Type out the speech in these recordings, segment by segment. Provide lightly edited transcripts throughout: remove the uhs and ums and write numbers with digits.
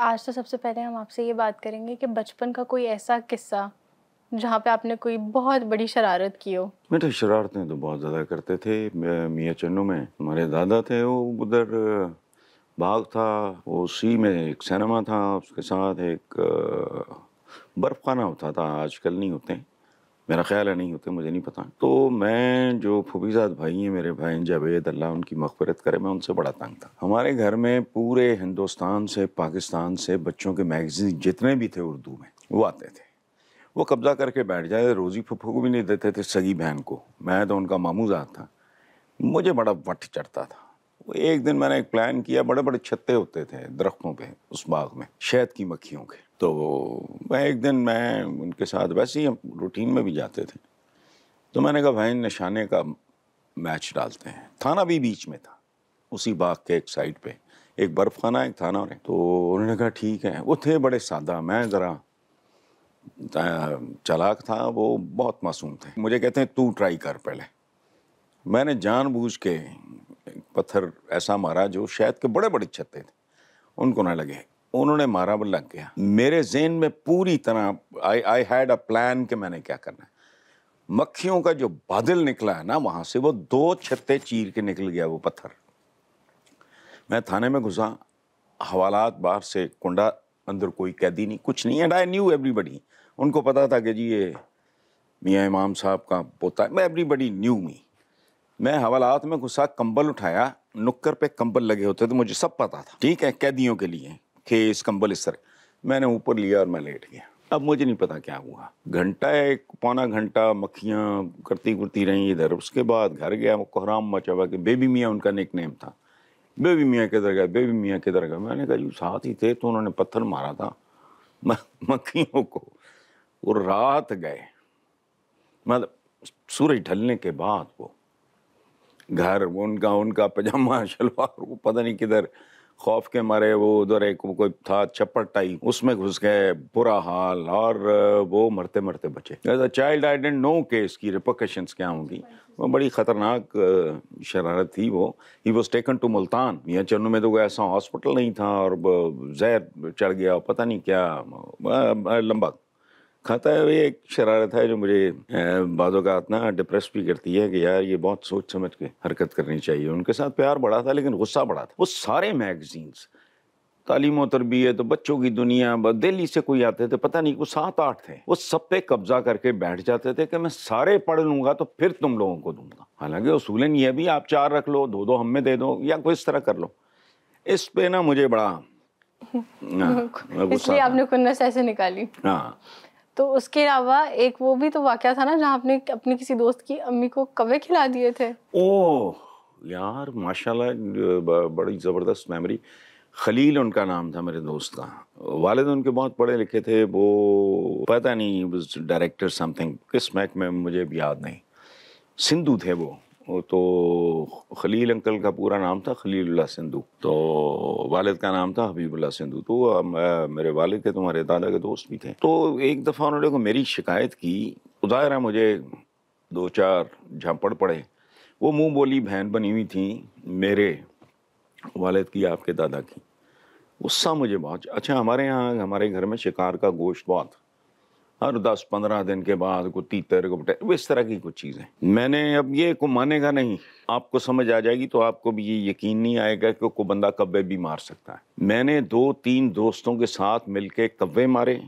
آج تو سب سے پہلے ہم آپ سے یہ بات کریں گے کہ بچپن کا کوئی ایسا قصہ جہاں پہ آپ نے کوئی بہت بڑی شرارت کی ہو۔ بیٹا شرارتیں تو بہت زیادہ کرتے تھے میاں چنو میں۔ ہمارے دادا تھے، وہ ادھر باغ تھا، اسی میں ایک سینما تھا، اس کے ساتھ ایک برف خانہ ہوتا تھا، آج کل نہیں ہوتے، میرا خیال ہے نہیں ہوتے، مجھے نہیں پتا۔ تو میں جو پھوپھیزاد بھائی ہیں میرے بھائی جاوید، اللہ ان کی مغفرت کرے، میں ان سے بڑا تنگ تھا۔ ہمارے گھر میں پورے ہندوستان سے، پاکستان سے بچوں کے میگزین جتنے بھی تھے اردو میں وہ آتے تھے، وہ قبضہ کر کے بیٹھ جائے، روزی پھپھو کو بھی نہیں دیتے تھے، سگی بہن کو، میں تو ان کا ماموں زاد تھا، مجھے بڑا وٹ چڑھتا تھا۔ ایک دن میں نے ایک پلان کیا، بڑے بڑے چھتے ہوتے تھے درختوں پہ اس باغ میں شہد کی مکھیوں کے، تو ایک دن میں ان کے ساتھ ویسے ہی ہم روٹین میں بھی جاتے تھے، تو میں نے کہا بھائی نشانے کا میچ ڈالتے ہیں۔ تھانہ بھی بیچ میں تھا، اسی باغ کے ایک سائڈ پہ ایک برف خانہ، ایک تھانہ، اور تو انہوں نے کہا ٹھیک ہے۔ وہ تھے بڑے سادہ، میں ذرا چالاک تھا، وہ بہت معصوم تھے۔ مجھے کہتے ہیں تو ٹرائی کر پہلے۔ میں نے جان بوجھ کے پتھر ایسا مارا جو شہد کے بڑے بڑے چھتے تھے ان کو نہ لگے، انہوں نے مارا، وہ لگ گیا۔ میرے ذہن میں پوری طرح I had a plan کہ میں نے کیا کرنا ہے۔ مکھیوں کا جو بادل نکلا ہے نا وہاں سے، وہ 2 چھتے چیر کے نکل گیا وہ پتھر۔ میں تھانے میں گھسا، حوالات باہر سے کنڈا، اندر کوئی قیدی نہیں، کچھ نہیں، اینڈ آئی نیو ایوری بڈی۔ ان کو پتا تھا کہ جی یہ میاں امام صاحب کا پوتا ہے، میں ایوری بڈی نیو می۔ میں حوالات میں گھسا، کمبل اٹھایا، نکر پہ کمبل لگے ہوتے تھے، مجھے سب پتا تھا، ٹھیک ہے، قیدیوں کے لیے کھیس کمبل اس طرح۔ میں نے اوپر لیا اور میں لیٹ گیا۔ اب مجھے نہیں پتا کیا ہوا، گھنٹہ ایک پونا گھنٹہ مکھیاں کرتی رہیں ادھر۔ اس کے بعد گھر گیا، وہ کوہرام مچا ہوا کہ بیبی میاں ان کا نک نیم تھا، بیبی میاں کدھر گیا، بیبی میاں کدھر گیا۔ میں نے کہا جی ساتھ ہی تھے تو انہوں نے پتھر مارا تھا مکھیوں کو، وہ رات گئے، مطلب سورج ڈھلنے کے بعد وہ گھر، ان کا پجامہ شلوار وہ پتہ نہیں کدھر، خوف کے مارے وہ ادھر ایک کوئی تھا چپٹ ٹائپ، اس میں گھس گئے، برا حال، اور وہ مرتے مرتے بچے۔ As a child I didn't know کہ اس کی ریپرکشنز کیا ہوں گی۔ وہ بڑی خطرناک شرارت تھی وہ۔ He was taken to Multan. Mian Channu میں تو کوئی ایسا ہاسپٹل نہیں تھا، اور زہر چڑھ گیا، پتہ نہیں کیا، لمبا کھاتا ہے۔ یہ ایک شرارت ہے جو مجھے بعض اوقات نا ڈپریس بھی کرتی ہے کہ یار یہ بہت سوچ سمجھ کے حرکت کرنی چاہیے۔ ان کے ساتھ پیار بڑا تھا لیکن غصہ بڑا تھا۔ وہ سارے میگزینز، تعلیم و تربیت، بچوں کی دنیا، دہلی سے کوئی آتے تھے، پتہ نہیں، وہ 7-8 تھے، وہ سب پہ قبضہ کر کے بیٹھ جاتے تھے کہ میں سارے پڑھ لوں گا تو پھر تم لوگوں کو دوں گا۔ حالانکہ اصولاً یہ بھی آپ 4 رکھ لو، 2 ہم میں دے دو، یا کوئی اس طرح کر لو۔ اس پہ نا مجھے بڑا اس لیے آپ نے کنس ایسے نکالی۔ ہاں۔ تو اس کے علاوہ ایک وہ بھی تو واقعہ تھا نا جہاں آپ نے اپنی کسی دوست کی امی کو کوے کھلا دیے تھے۔ اوہ یار ماشاءاللہ، بڑی زبردست میموری۔ خلیل ان کا نام تھا میرے دوست کا، والد ان کے بہت پڑھے لکھے تھے، وہ پتہ نہیں ڈائریکٹر سم تھنگ کس محکمے میں، مجھے بھی یاد نہیں، سندھو تھے وہ تو خلیل انکل کا پورا نام تھا خلیل اللہ سندھو، تو والد کا نام تھا حبیب اللہ سندھو۔ تو میرے والد کے تمہارے دادا کے دوست بھی تھے۔ تو ایک دفعہ انہوں نے میری شکایت کی، ظاہر ہے مجھے 2-4 جھاپڑ پڑے۔ وہ منہ بولی بہن بنی ہوئی تھیں میرے والد کی، آپ کے دادا کی۔ غصہ مجھے بہت، اچھا ہمارے یہاں ہمارے گھر میں شکار کا گوشت بہت، ہر 10-15 دن کے بعد کو تیتر کو اس طرح کی کچھ چیزیں۔ میں نے اب یہ کو مانے گا نہیں، آپ کو سمجھ آ جائے گی تو آپ کو بھی یہ یقین نہیں آئے گا کہ کوئی بندہ کبے بھی مار سکتا ہے۔ میں نے 2-3 دوستوں کے ساتھ مل کے کبے مارے،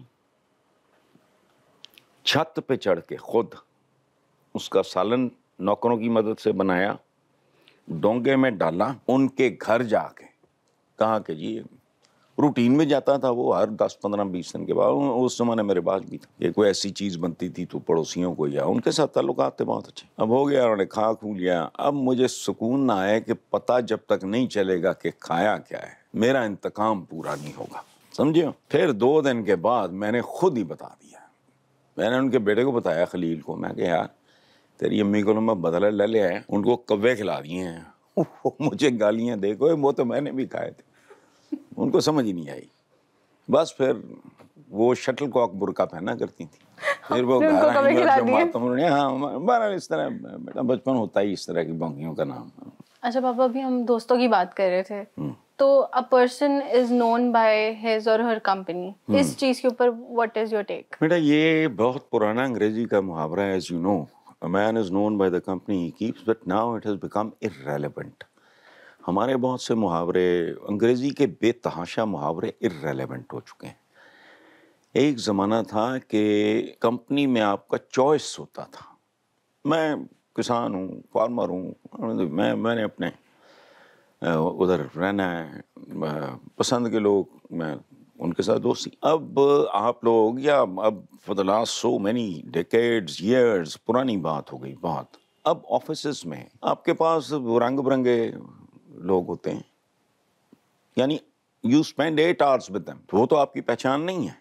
چھت پہ چڑھ کے خود اس کا سالن نوکروں کی مدد سے بنایا، ڈونگے میں ڈالا، ان کے گھر جا کے کہا کہ جی روٹین میں جاتا تھا وہ ہر 10-15-20 دن کے بعد۔ اس زمانے میرے پاس بھی تھا کہ کوئی ایسی چیز بنتی تھی تو پڑوسیوں کو، یا ان کے ساتھ تعلقات تھے بہت اچھے۔ اب ہو گیا، انہوں نے کھا کھو لیا۔ اب مجھے سکون نہ آئے کہ پتہ جب تک نہیں چلے گا کہ کھایا کیا ہے، میرا انتقام پورا نہیں ہوگا، سمجھے؟ پھر 2 دن کے بعد میں نے خود ہی بتا دیا، میں نے ان کے بیٹے کو بتایا خلیل کو، میں کہ یار تیری امی کو میں بدلہ لے لیا ہے، ان کو کوے کھلا دیے ہیں۔ مجھے گالیاں دے گئے، وہ تو میں نے بھی کھائے تھے، ان کو سمجھ ہی نہیں آئی۔ بس پھر وہ شٹل کاک برقع پہنا کرتی تھی، پھر وہ گھر آئیں گے اور ہاں بہرحال اس طرح بیٹا بچپن ہوتا ہی اس طرح کی بونگیوں کا نام۔ اچھا پاپا، ابھی ہم دوستوں کی بات کر رہے تھے، تو a person is known by his or her company. اس چیز کے اوپر what is your take? بیٹا یہ بہت پرانا انگریزی کا محاورہ ہے. as you know, a man is known by the company he keeps, but now it has become irrelevant. ہمارے بہت سے محاورے انگریزی کے بے تحاشا محاورے irrelevant ہو چکے ہیں. ایک زمانہ تھا کہ کمپنی میں آپ کا چوائس ہوتا تھا. میں کسان ہوں, فارمر ہوں, میں نے اپنے ادھر رہنا ہے, پسند کے لوگ میں ان کے ساتھ دوستی. اب آپ لوگ یا اب for the last so many decades, years, پرانی بات ہو گئی بہت. اب آفیسز میں آپ کے پاس رنگ برنگے لوگ ہوتے ہیں, یعنی you spend 8 hours with them. وہ تو آپ کی پہچان نہیں ہے.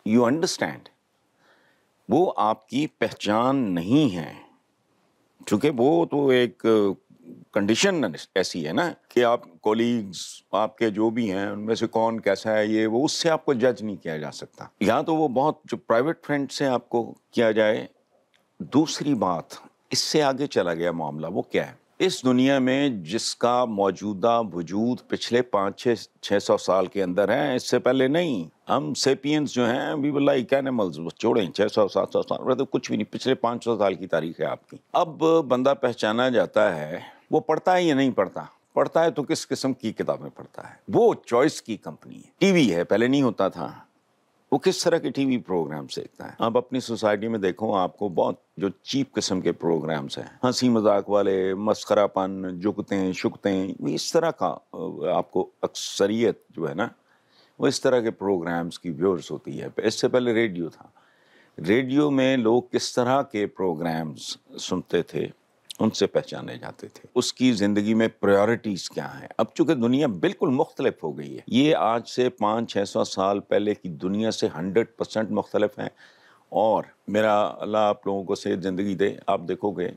You understand, وہ آپ کی پہچان نہیں ہے, چونکہ وہ تو ایک کنڈیشن ایسی ہے نا کہ آپ کولیگز آپ کے جو بھی ہیں ان میں سے کون کیسا ہے یہ وہ اس سے آپ کو جج نہیں کیا جا سکتا. یا تو وہ بہت جو پرائیویٹ فرینڈ سے آپ کو کیا جائے. دوسری بات, اس سے آگے چلا گیا معاملہ, وہ کیا ہے, اس دنیا میں جس کا موجودہ وجود پچھلے 500-600 سال کے اندر ہے, اس سے پہلے نہیں. ہم سیپینز جو ہیں we were like animals, چھوڑیں 600-700 سال, کچھ بھی نہیں, پچھلے 500 سال کی تاریخ ہے آپ کی. اب بندہ پہچانا جاتا ہے, وہ پڑھتا ہے یا نہیں پڑھتا, پڑھتا ہے تو کس قسم کی کتابیں پڑھتا ہے. وہ چوائس کی کمپنی ہے. ٹی وی ہے, پہلے نہیں ہوتا تھا, وہ کس طرح کے ٹی وی پروگرامس دیکھتا ہے. آپ اپنی سوسائٹی میں دیکھو, آپ کو بہت جو چیپ قسم کے پروگرامس ہیں, ہنسی مذاق والے, مسخرہ پن, جگتیں شکتیں, اس طرح کا آپ کو اکثریت جو ہے نا وہ اس طرح کے پروگرامس کی ویورز ہوتی ہے. اس سے پہلے ریڈیو تھا. ریڈیو میں لوگ کس طرح کے پروگرامس سنتے تھے ان سے پہچانے جاتے تھے. اس کی زندگی میں پریورٹیز کیا ہیں. اب چونکہ دنیا بالکل مختلف ہو گئی ہے, یہ آج سے 500-600 سال پہلے کی دنیا سے 100% مختلف ہیں. اور میرا اللہ آپ لوگوں کو صحت زندگی دے, آپ دیکھو گے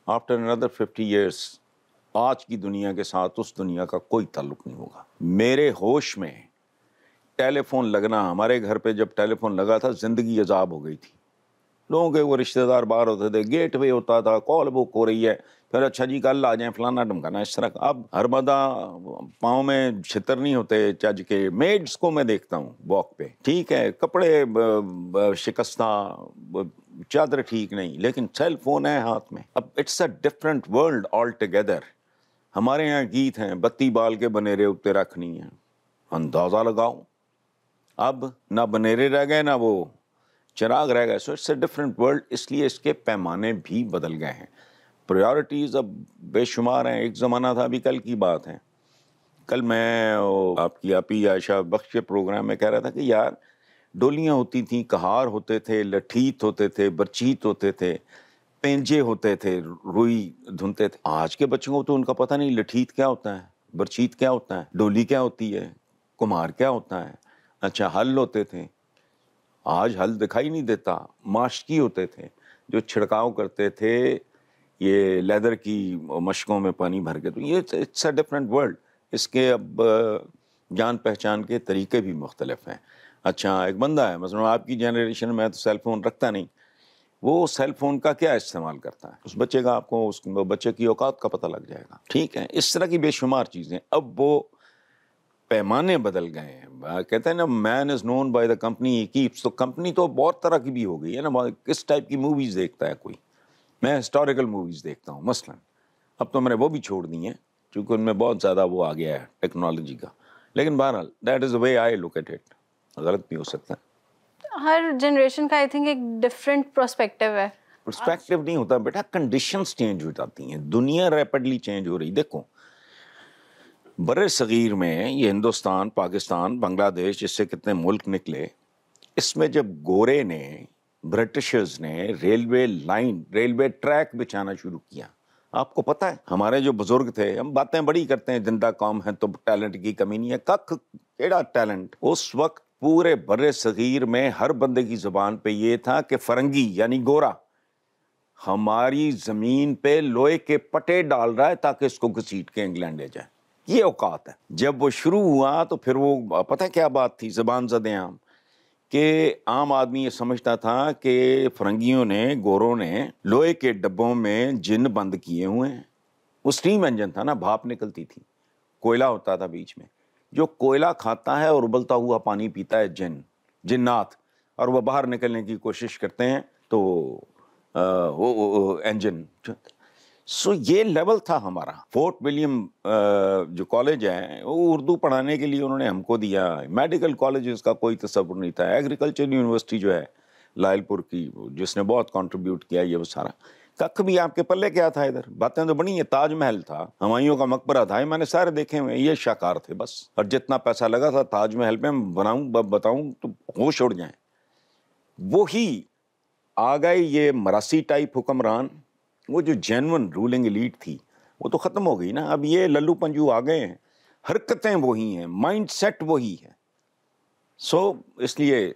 آفٹر another 50 years آج کی دنیا کے ساتھ اس دنیا کا کوئی تعلق نہیں ہوگا. میرے ہوش میں ٹیلی فون لگنا, ہمارے گھر پہ جب ٹیلی فون لگا تھا زندگی عذاب ہو گئی تھی. لوگوں کے وہ رشتہ دار باہر ہوتے تھے, گیٹ وے ہوتا تھا, کال بک ہو رہی ہے, پھر اچھا جی کل آ جائیں فلانا ڈمکانا, اس طرح. اب ہر بندہ پاؤں میں چھتر نہیں ہوتے چج کے. میڈس کو میں دیکھتا ہوں واک پہ, ٹھیک ہے کپڑے شکستہ, چادر ٹھیک نہیں, لیکن سیل فون ہے ہاتھ میں. اب it's a different world all together. ہمارے یہاں گیت ہیں, بتی بال کے بنیرے اتے رکھنی ہیں, اندازہ لگاؤ. اب نہ بنیرے رہ گئے نہ وہ چراغ رہ گئے. So it's a different world. اس لیے اس کے پیمانے بھی بدل گئے ہیں. پریورٹیز اب بے شمار ہیں. ایک زمانہ تھا, ابھی کل کی بات ہے, کل میں آپ کی آپی عائشہ بخش کے پروگرام میں کہہ رہا تھا کہ یار ڈولیاں ہوتی تھیں, کہار ہوتے تھے, لٹھیت ہوتے تھے, برچیت ہوتے تھے, پینجے ہوتے تھے, روئی دھنتے تھے. آج کے بچوں کو تو ان کا پتہ نہیں لٹھیت کیا ہوتا ہے, برچیت کیا ہوتا ہے, ڈولی کیا ہوتی ہے, کمہار کیا ہوتا ہے. اچھا حل ہوتے تھے, آج حل دکھائی نہیں دیتا. ماشکی ہوتے تھے جو چھڑکاؤ کرتے تھے یہ لیدر کی مشکوں میں پانی بھر کے. تو یہ اٹس اے ڈفرینٹ ورلڈ. اس کے اب جان پہچان کے طریقے بھی مختلف ہیں. اچھا ایک بندہ ہے مثلا آپ کی جنریشن میں تو سیل فون رکھتا نہیں, وہ سیل فون کا کیا استعمال کرتا ہے, اس بچے کا آپ کو اس بچے کی اوقات کا پتہ لگ جائے گا. ٹھیک ہے, اس طرح کی بے شمار چیزیں. اب وہ پیمانے بدل گئے ہیں. کہتے ہیں نا man is known by the company he keeps. تو کمپنی تو بہت طرح کی بھی ہو گئی ہے نا. کس ٹائپ کی موویز دیکھتا ہے کوئی. میں ہسٹوریکل موویز دیکھتا ہوں مثلا. اب تو میں نے وہ بھی چھوڑ دی ہیں چونکہ ان میں بہت زیادہ وہ آ گیا ہے ٹیکنالوجی کا. لیکن بہرحال that is the way I look at it. غلط بھی ہو سکتا ہے. ہر جنریشن کا آئی تھنک ایک ڈفرینٹ پرسپیکٹیو ہے. پرسپیکٹیو نہیں ہوتا بیٹا, کنڈیشنز چینج ہو جاتی ہیں. دنیا ریپڈلی چینج ہو رہی. دیکھو بر صغیر میں یہ ہندوستان, پاکستان, بنگلہ دیش, جس سے کتنے ملک نکلے, اس میں جب گورے نے برٹشرز نے ریلوے لائن, ریلوے ٹریک بچھانا شروع کیا, آپ کو پتہ ہے ہمارے جو بزرگ تھے, ہم باتیں بڑی کرتے ہیں زندہ قوم ہے تو ٹیلنٹ کی کمی نہیں ہے. کک کیڑا ٹیلنٹ. اس وقت پورے بر صغیر میں ہر بندے کی زبان پہ یہ تھا کہ فرنگی یعنی گورا ہماری زمین پہ لوہے کے پٹے ڈال رہا ہے تاکہ اس کو گھسیٹ کے انگلینڈ لے جائے. یہ اوقات ہے. جب وہ شروع ہوا تو پھر وہ پتہ کیا بات تھی, زبان زدیں عام, کہ عام آدمی یہ سمجھتا تھا کہ فرنگیوں نے, گوروں نے لوہے کے ڈبوں میں جن بند کیے ہوئے ہیں. وہ سٹیم انجن تھا نا, بھاپ نکلتی تھی, کوئلہ ہوتا تھا بیچ میں. جو کوئلہ کھاتا ہے اور ابلتا ہوا پانی پیتا ہے جنات، اور وہ باہر نکلنے کی کوشش کرتے ہیں تو وہ انجن. سو یہ لیول تھا ہمارا. فورٹ ولیم جو کالج ہے وہ اردو پڑھانے کے لیے انہوں نے ہم کو دیا. میڈیکل کالجز کا کوئی تصور نہیں تھا. ایگریکلچر یونیورسٹی جو ہے لائل پور کی، جس نے بہت کنٹریبیوٹ کیا، یہ وہ سارا کخ بھی آپ کے پلے کیا تھا. ادھر باتیں تو بنی ہیں. تاج محل تھا، ہمایوں کا مقبرہ تھا، میں نے سارے دیکھے ہوئے. یہ شاکار تھے بس. اور جتنا پیسہ لگا تھا تاج محل پہ بتاؤں تو ہوش اڑ جائیں. وہی آ گئے یہ مراسی ٹائپ حکمران. وہ جو جینون رولنگ ایلیٹ تھی وہ تو ختم ہو گئی نا. اب یہ للو پنجو آ گئے ہیں، حرکتیں وہی ہیں، مائنڈ سیٹ وہی ہے. سو اس لیے